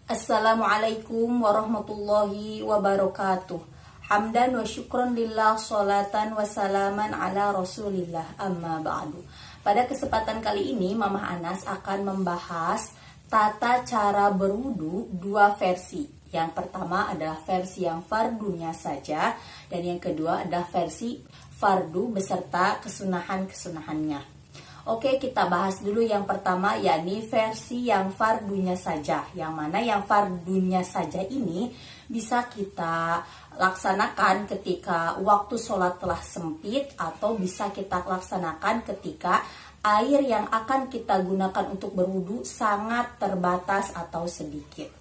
Assalamualaikum warahmatullahi wabarakatuh. Hamdan wa syukron lillah, sholatan wa salaman ala rasulillah, amma ba'du. Pada kesempatan kali ini Mamah Anas akan membahas tata cara berwudu dua versi. Yang pertama adalah versi yang fardunya saja, dan yang kedua adalah versi fardu beserta kesunahan-kesunahannya. Oke, kita bahas dulu yang pertama, yakni versi yang fardunya saja. Yang mana yang fardunya saja ini bisa kita laksanakan ketika waktu sholat telah sempit, atau bisa kita laksanakan ketika air yang akan kita gunakan untuk berwudu sangat terbatas atau sedikit.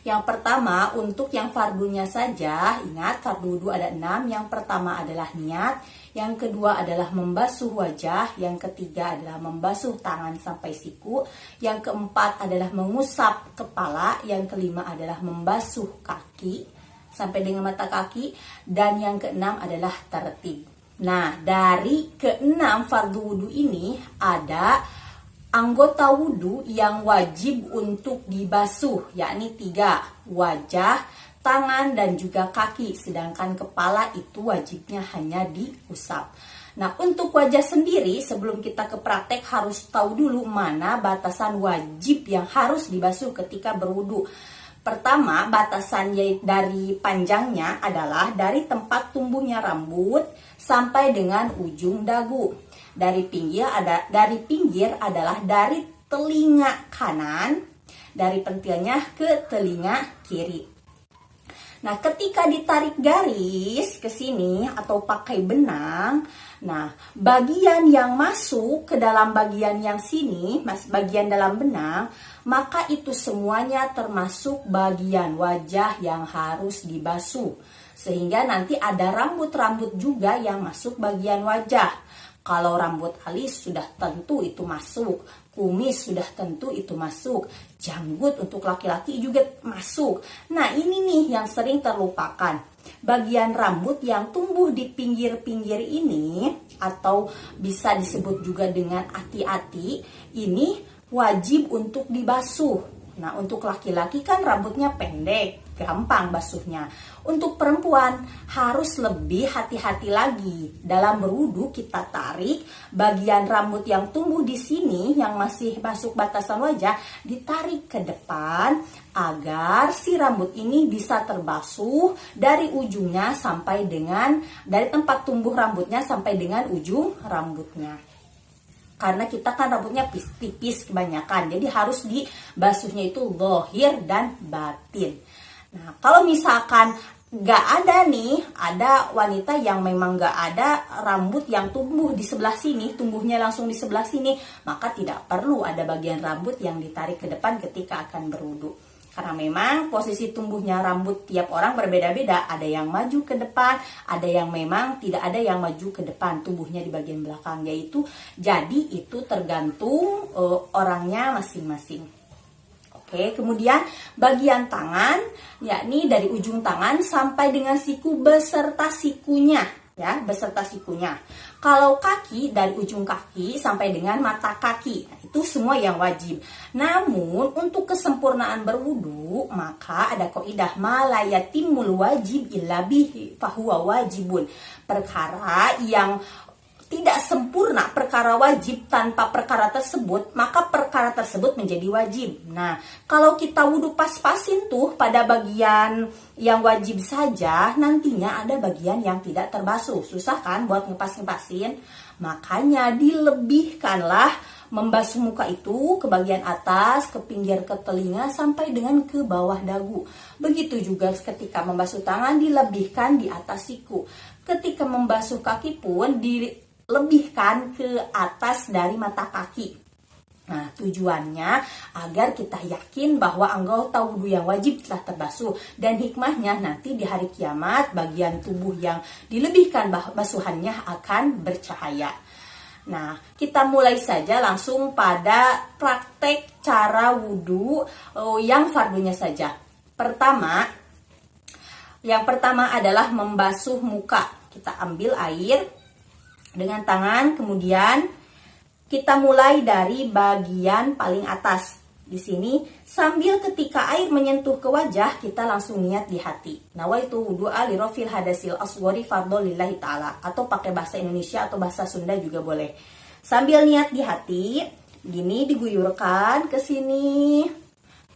Yang pertama, untuk yang fardunya saja, ingat fardu wudu ada 6. Yang pertama adalah niat, yang kedua adalah membasuh wajah, yang ketiga adalah membasuh tangan sampai siku, yang keempat adalah mengusap kepala, yang kelima adalah membasuh kaki sampai dengan mata kaki, dan yang keenam adalah tertib. Nah, dari keenam fardu wudu ini ada anggota wudu yang wajib untuk dibasuh, yakni 3, wajah, tangan, dan juga kaki. Sedangkan kepala itu wajibnya hanya diusap. Nah, untuk wajah sendiri, sebelum kita ke praktek harus tahu dulu mana batasan wajib yang harus dibasuh ketika berwudu. Pertama, batasan dari panjangnya adalah dari tempat tumbuhnya rambut sampai dengan ujung dagu. Dari pinggir adalah dari telinga kanan, dari pentilnya ke telinga kiri. Nah, ketika ditarik garis ke sini atau pakai benang, nah, bagian yang masuk ke dalam bagian yang sini, bagian dalam benang, maka itu semuanya termasuk bagian wajah yang harus dibasuh. Sehingga nanti ada rambut-rambut juga yang masuk bagian wajah. Kalau rambut alis sudah tentu itu masuk, kumis sudah tentu itu masuk, janggut untuk laki-laki juga masuk. Nah, ini nih yang sering terlupakan. Bagian rambut yang tumbuh di pinggir-pinggir ini, atau bisa disebut juga dengan ati-ati, ini wajib untuk dibasuh. Nah, untuk laki-laki kan rambutnya pendek, gampang basuhnya. Untuk perempuan harus lebih hati-hati lagi. Dalam berwudu kita tarik bagian rambut yang tumbuh di sini yang masih masuk batasan wajah, ditarik ke depan agar si rambut ini bisa terbasuh dari ujungnya sampai dengan dari tempat tumbuh rambutnya sampai dengan ujung rambutnya. Karena kita kan rambutnya tipis kebanyakan, jadi harus dibasuhnya itu zahir dan batin. Nah, kalau misalkan nggak ada nih, ada wanita yang memang nggak ada rambut yang tumbuh di sebelah sini, tumbuhnya langsung di sebelah sini, maka tidak perlu ada bagian rambut yang ditarik ke depan ketika akan berwudu. Karena memang posisi tumbuhnya rambut tiap orang berbeda-beda. Ada yang maju ke depan, ada yang memang tidak ada yang maju ke depan, tumbuhnya di bagian belakang. Jadi itu tergantung orangnya masing-masing. Oke, kemudian bagian tangan, yakni dari ujung tangan sampai dengan siku beserta sikunya. Ya, beserta sikunya. Kalau kaki, dari ujung kaki sampai dengan mata kaki. Nah, itu semua yang wajib. Namun untuk kesempurnaan berwudu, maka ada kaidah malayatimul wajib illa bihi fahuwa wajibun. Perkara yang tidak sempurna, perkara wajib tanpa perkara tersebut, maka perkara tersebut menjadi wajib. Nah, kalau kita wudu pas-pasin tuh pada bagian yang wajib saja, nantinya ada bagian yang tidak terbasuh. Susah kan buat ngepas-ngepasin? Makanya dilebihkanlah membasuh muka itu ke bagian atas, ke pinggir, ke telinga, sampai dengan ke bawah dagu. Begitu juga ketika membasuh tangan, dilebihkan di atas siku. Ketika membasuh kaki pun dilebihkan ke atas dari mata kaki. Nah, tujuannya agar kita yakin bahwa anggota wudu yang wajib telah terbasuh, dan hikmahnya nanti di hari kiamat bagian tubuh yang dilebihkan basuhannya akan bercahaya. Nah, kita mulai saja langsung pada praktek cara wudu yang fardunya saja. Yang pertama adalah membasuh muka. Kita ambil air dengan tangan, kemudian kita mulai dari bagian paling atas, Di sini sambil ketika air menyentuh ke wajah kita langsung niat di hati. Nawaitu wudu'a li rafil hadasil asghari fardhu lillahi ta'ala, atau pakai bahasa Indonesia atau bahasa Sunda juga boleh. Sambil niat di hati, gini diguyurkan ke sini,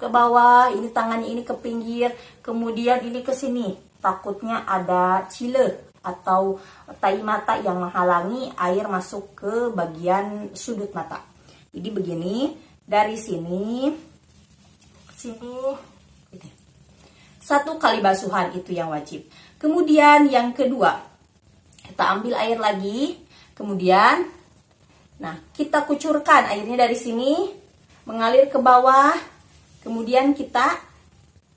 ke bawah, ini tangannya ini ke pinggir, kemudian ini ke sini. Takutnya ada cile atau tai mata yang menghalangi air masuk ke bagian sudut mata. Jadi begini, dari sini ke sini. Satu kali basuhan itu yang wajib. Kemudian yang kedua, kita ambil air lagi, kemudian nah, kita kucurkan airnya dari sini mengalir ke bawah, kemudian kita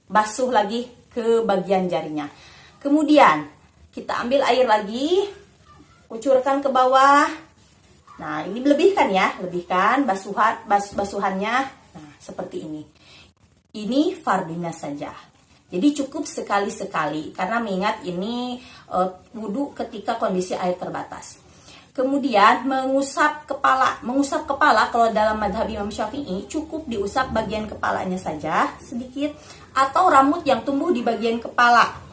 basuh lagi ke bagian jarinya. Kemudian kita ambil air lagi, kucurkan ke bawah. Nah, ini lebihkan ya, lebihkan basuhannya. Nah, seperti ini. Ini fardunya saja. Jadi cukup sekali-sekali karena mengingat ini wudhu ketika kondisi air terbatas. Kemudian mengusap kepala. Mengusap kepala kalau dalam madhab Imam Syafi'i cukup diusap bagian kepalanya saja sedikit, atau rambut yang tumbuh di bagian kepala.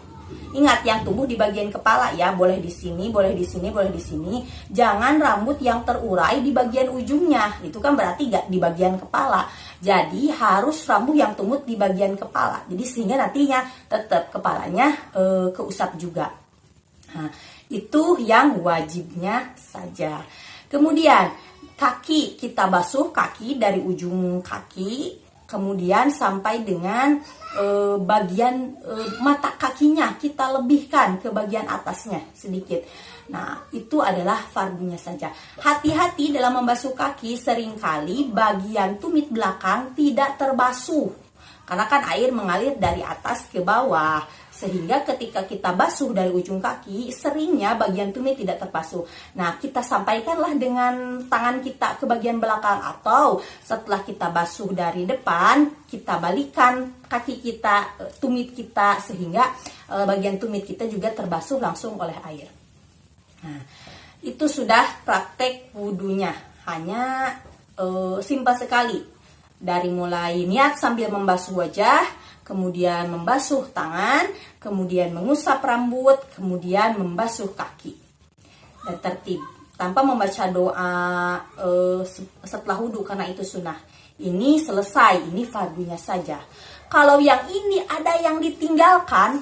Ingat, yang tumbuh di bagian kepala ya, boleh di sini, boleh di sini, boleh di sini. Jangan rambut yang terurai di bagian ujungnya. Itu kan berarti gak di bagian kepala. Jadi harus rambut yang tumbuh di bagian kepala. Jadi sehingga nantinya tetap kepalanya keusap juga. Nah, itu yang wajibnya saja. Kemudian kaki kita basuh, kaki dari ujung kaki kemudian sampai dengan bagian mata kakinya kita lebihkan ke bagian atasnya sedikit. Nah, itu adalah fardunya saja. Hati-hati dalam membasuh kaki, seringkali bagian tumit belakang tidak terbasuh. Karena kan air mengalir dari atas ke bawah. Sehingga ketika kita basuh dari ujung kaki, seringnya bagian tumit tidak terbasuh. Nah, kita sampaikanlah dengan tangan kita ke bagian belakang. Atau setelah kita basuh dari depan, kita balikan kaki kita, tumit kita. Sehingga bagian tumit kita juga terbasuh langsung oleh air. Nah, itu sudah praktek wudhunya. Hanya simpel sekali. Dari mulai niat sambil membasuh wajah, kemudian membasuh tangan, kemudian mengusap rambut, kemudian membasuh kaki. Dan tertib, tanpa membaca doa setelah wudhu karena itu sunnah. Ini selesai, ini fardunya saja. Kalau yang ini ada yang ditinggalkan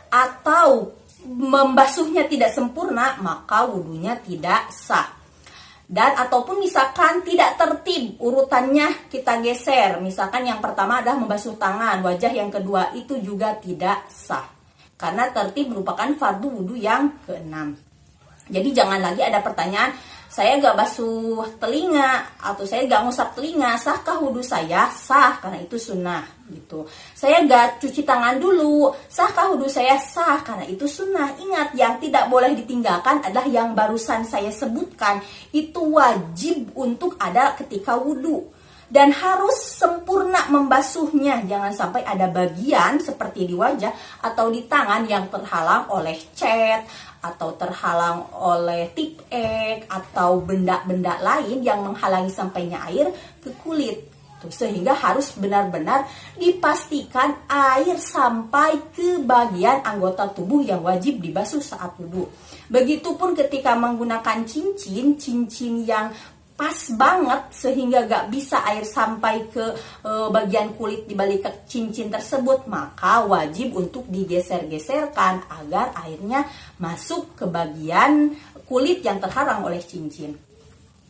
atau membasuhnya tidak sempurna, maka wudhunya tidak sah. Dan ataupun misalkan tidak tertib urutannya, kita geser. Misalkan yang pertama adalah membasuh tangan, wajah yang kedua, itu juga tidak sah. Karena tertib merupakan fardu wudhu yang keenam. Jadi jangan lagi ada pertanyaan, saya gak basuh telinga atau saya gak ngusap telinga, sahkah wudhu saya? Sah, karena itu sunnah gitu. Saya gak cuci tangan dulu, sahkah wudhu saya? Sah, karena itu sunnah. Ingat, yang tidak boleh ditinggalkan adalah yang barusan saya sebutkan. Itu wajib untuk ada ketika wudhu. Dan harus sempurna membasuhnya. Jangan sampai ada bagian seperti di wajah atau di tangan yang terhalang oleh cat, atau terhalang oleh tip ek, atau benda-benda lain yang menghalangi sampainya air ke kulit. Sehingga harus benar-benar dipastikan air sampai ke bagian anggota tubuh yang wajib dibasuh saat wudhu. Begitupun ketika menggunakan cincin yang pas banget sehingga gak bisa air sampai ke bagian kulit di balik cincin tersebut, maka wajib untuk digeser-geserkan agar airnya masuk ke bagian kulit yang terhalang oleh cincin.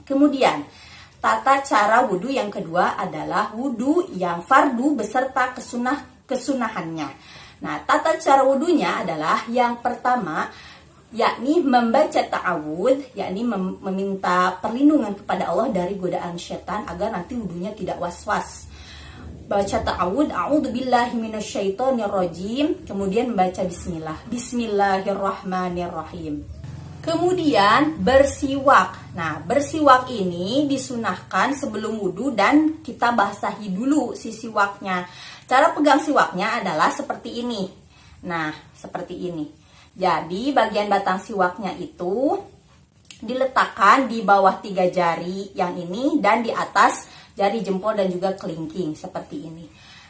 Kemudian tata cara wudhu yang kedua adalah wudhu yang fardu beserta kesunahannya. Nah, tata cara wudhunya adalah yang pertama, yakni membaca ta'awud, yakni meminta perlindungan kepada Allah dari godaan setan agar nanti wudhunya tidak was-was. Baca ta'awud, a'udzubillahi minasyaitonirrajim, kemudian membaca bismillah, bismillahirrahmanirrahim. Kemudian bersiwak. Nah, bersiwak ini disunahkan sebelum wudhu dan kita basahi dulu si siwaknya. Cara pegang siwaknya adalah seperti ini. Nah, seperti ini. Jadi bagian batang siwaknya itu diletakkan di bawah 3 jari yang ini dan di atas jari jempol dan juga kelingking seperti ini.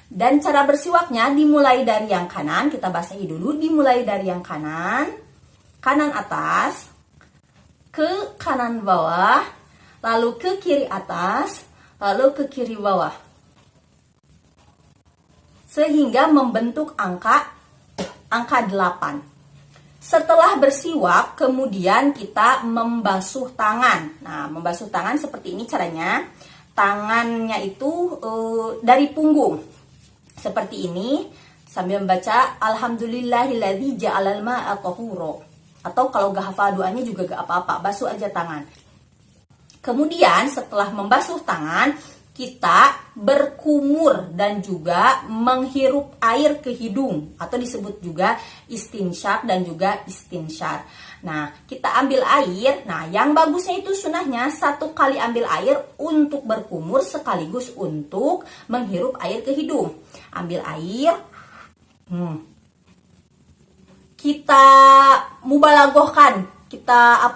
Dan cara bersiwaknya dimulai dari yang kanan, kita basahi dulu, dimulai dari yang kanan, kanan atas, ke kanan bawah, lalu ke kiri atas, lalu ke kiri bawah. Sehingga membentuk angka 8. Setelah bersiwak, kemudian kita membasuh tangan. Nah, membasuh tangan seperti ini caranya. Tangannya itu dari punggung. Seperti ini, sambil membaca Alhamdulillahilladzi ja'alal ma'a tahura. Atau kalau gak hafal doanya juga gak apa-apa, basuh aja tangan. Kemudian setelah membasuh tangan, kita berkumur dan juga menghirup air ke hidung atau disebut juga istinsyaq dan juga istinsyar. Nah, kita ambil air. Nah, yang bagusnya itu sunahnya 1 kali ambil air untuk berkumur sekaligus untuk menghirup air ke hidung. Ambil air. Kita mubalaghahkan. Kita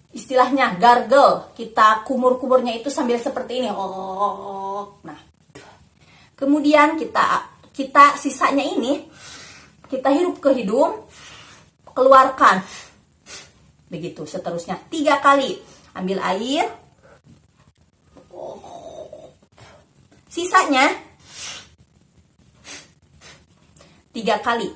istilahnya gargle, kita kumur-kumurnya itu sambil seperti ini. Nah, kemudian kita sisanya ini kita hirup ke hidung, keluarkan. Begitu seterusnya 3 kali. Ambil air, sisanya 3 kali.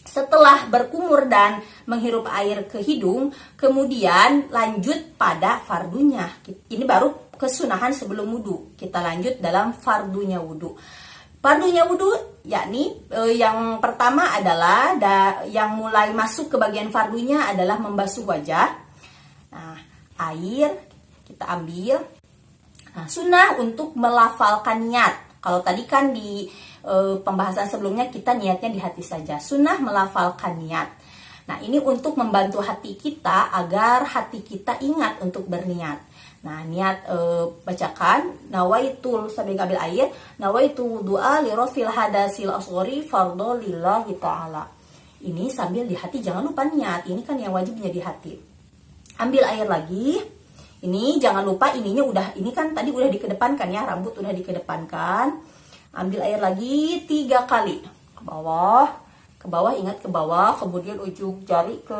Setelah berkumur dan menghirup air ke hidung, kemudian lanjut pada fardunya. Ini baru kesunahan sebelum wudhu. Kita lanjut dalam fardunya wudhu. Fardunya wudhu, yakni yang pertama adalah yang mulai masuk ke bagian fardunya adalah membasuh wajah. Nah, air kita ambil. Nah, sunnah untuk melafalkan niat. Kalau tadi kan di pembahasan sebelumnya kita niatnya di hati saja. Sunnah melafalkan niat. Nah, ini untuk membantu hati kita agar hati kita ingat untuk berniat. Nah, niat bacakan nawaitul sambil ngambil air, nawaitu du'a li rafil hadasil asghari fardhu lillahi ta'ala. Ini sambil di hati, jangan lupa niat. Ini kan yang wajibnya di hati. Ambil air lagi. Ini jangan lupa ini kan tadi udah dikedepankan ya, rambut udah dikedepankan. Ambil air lagi 3 kali. Ke bawah, ingat ke bawah, kemudian ujung jari ke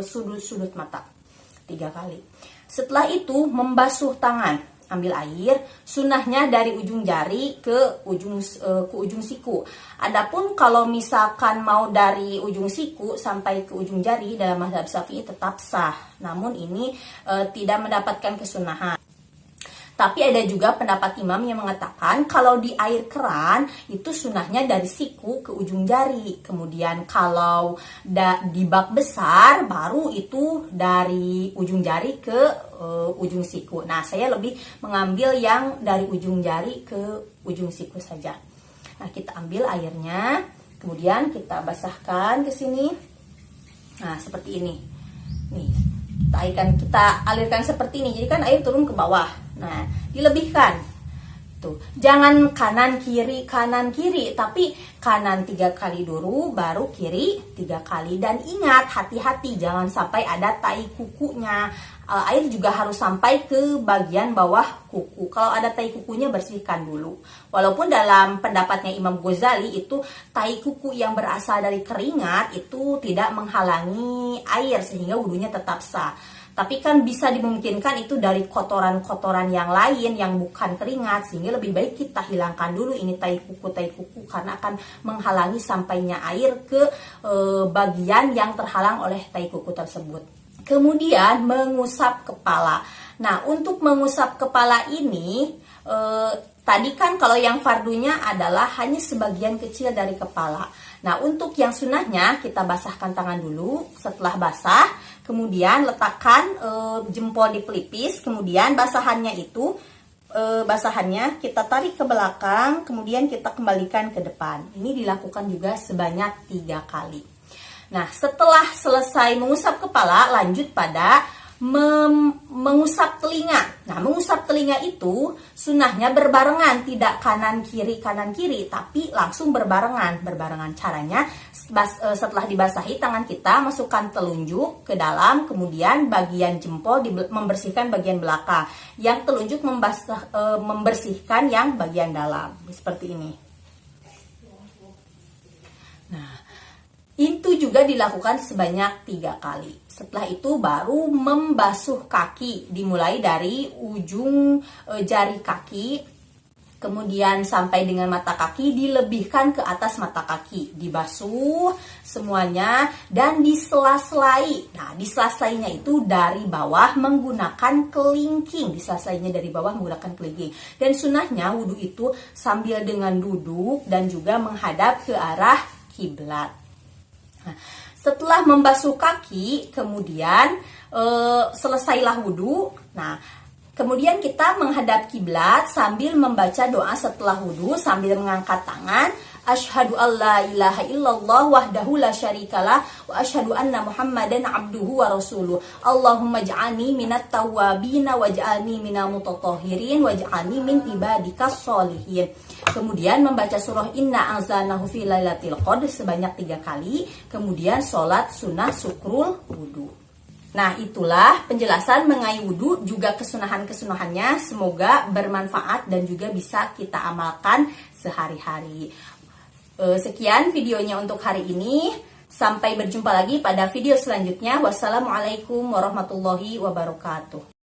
sudut-sudut mata. 3 kali. Setelah itu membasuh tangan. Ambil air, sunnahnya dari ujung jari ke ujung siku. Adapun kalau misalkan mau dari ujung siku sampai ke ujung jari dalam mazhab Syafi'i tetap sah. Namun ini tidak mendapatkan kesunahan. Tapi ada juga pendapat imam yang mengatakan kalau di air keran itu sunahnya dari siku ke ujung jari. Kemudian kalau di bak besar baru itu dari ujung jari ke ujung siku. Nah, saya lebih mengambil yang dari ujung jari ke ujung siku saja. Nah, kita ambil airnya, kemudian kita basahkan ke sini. Nah, seperti ini. Nih, kita alirkan seperti ini. Jadi kan air turun ke bawah. Nah, dilebihkan. Tuh, jangan kanan kiri, tapi kanan 3 kali dulu, baru kiri 3 kali. Dan ingat, hati-hati jangan sampai ada tai kukunya. Air juga harus sampai ke bagian bawah kuku. Kalau ada tai kukunya, bersihkan dulu. Walaupun dalam pendapatnya Imam Ghazali itu tai kuku yang berasal dari keringat itu tidak menghalangi air sehingga wudhunya tetap sah. Tapi kan bisa dimungkinkan itu dari kotoran-kotoran yang lain yang bukan keringat, sehingga lebih baik kita hilangkan dulu ini tai kuku karena akan menghalangi sampainya air ke bagian yang terhalang oleh tai kuku tersebut. Kemudian mengusap kepala. Nah, untuk mengusap kepala ini tadi kan kalau yang fardunya adalah hanya sebagian kecil dari kepala. Nah, untuk yang sunnahnya kita basahkan tangan dulu. Setelah basah, kemudian letakkan jempol di pelipis. Kemudian basahannya kita tarik ke belakang, kemudian kita kembalikan ke depan. Ini dilakukan juga sebanyak 3 kali. Nah, setelah selesai mengusap kepala, lanjut pada mengusap telinga. Nah, mengusap telinga itu sunnahnya berbarengan, tidak kanan kiri, tapi langsung berbarengan. Caranya setelah dibasahi tangan kita, masukkan telunjuk ke dalam, kemudian bagian jempol membersihkan bagian belakang, yang telunjuk membersihkan yang bagian dalam, seperti ini. Nah, itu juga dilakukan sebanyak 3 kali. Setelah itu baru membasuh kaki, dimulai dari ujung jari kaki, kemudian sampai dengan mata kaki, dilebihkan ke atas mata kaki, dibasuh semuanya dan disela-selai. Nah, disela-selainya itu dari bawah menggunakan kelingking, Dan sunnahnya wudhu itu sambil dengan duduk dan juga menghadap ke arah kiblat. Nah, setelah membasuh kaki, kemudian selesailah wudhu. Nah, kemudian kita menghadap kiblat sambil membaca doa setelah wudhu sambil mengangkat tangan. Asyhadu alla ilaha illallah wahdahu la syarikalah wa asyhadu anna Muhammadan abduhu wa rasuluh. Allahumma ij'alni minat tawwabina waj'alni minal mutatahhirin waj'alni min ibadikas sholihin. Kemudian membaca surah Inna anzalnahu fi lailatul qadr sebanyak 3 kali. Kemudian sholat sunnah syukrul wudhu. Nah, itulah penjelasan mengenai wudhu, juga kesunahan-kesunahannya. Semoga bermanfaat dan juga bisa kita amalkan sehari-hari. Sekian videonya untuk hari ini. Sampai berjumpa lagi pada video selanjutnya. Wassalamualaikum warahmatullahi wabarakatuh.